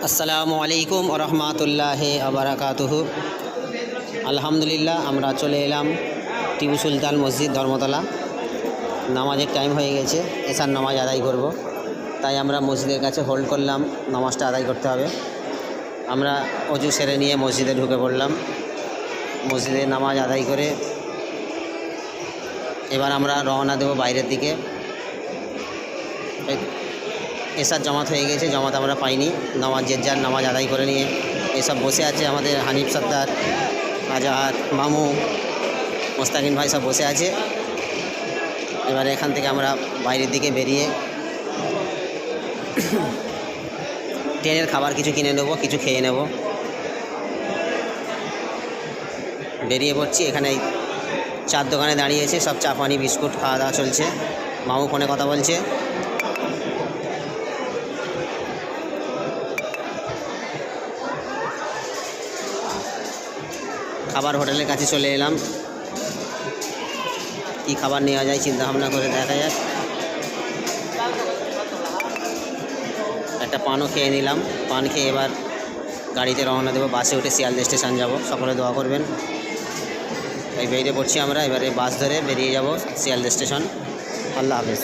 আসসালামু আলাইকুম ওয়া রাহমাতুল্লাহি ওয়া বারাকাতুহু। আলহামদুলিল্লাহ, আমরা চলে এলাম টিপু সুলতান মসজিদ ধর্মতলা। নামাজের টাইম হয়ে গেছে, এশার নামাজ আদায় করব, তাই আমরা মসজিদের কাছে হোল্ড করলাম, নামাজটা আদায় করতে হবে। আমরা অজু সেরে নিয়ে মসজিদে ঢুকে পড়লাম। মসজিদে নামাজ আদায় করে এবার আমরা রওনা দেব বাইরের দিকে। এশার জামাত হয়ে গেছে, জামাত আমরা পাইনি। নামাজের যার নামাজ আদায় করে নিয়ে এসব বসে আছে। আমাদের হানিফ সর্দার, আজাদ, মামু, মোস্তাকিন ভাই সব বসে আছে। এবারে এখান থেকে আমরা বাইরের দিকে বেরিয়ে ট্রেনের খাবার কিছু কিনে নেব, কিছু খেয়ে নেব। বেরিয়ে পড়ছি। এখানে চার দোকানে দাঁড়িয়েছে, সব চা পানি বিস্কুট খাওয়া দাওয়া চলছে। মামু ফোনে কথা বলছে। খাবার হোটেলের কাছে চলে এলাম। কি খাবার নেওয়া যায় চিন্তা ভাবনা করে দেখা যাক। একটা পানও খেয়ে নিলাম। পান খেয়ে এবার গাড়িতে রওনা দেবো। বাসে উঠে শিয়ালদা স্টেশন যাব। সকলে দোয়া করবেন। এই বেরিয়ে পড়ছি আমরা। এবারে বাস ধরে বেরিয়ে যাব শিয়ালদা স্টেশন। আল্লাহ হাফেজ।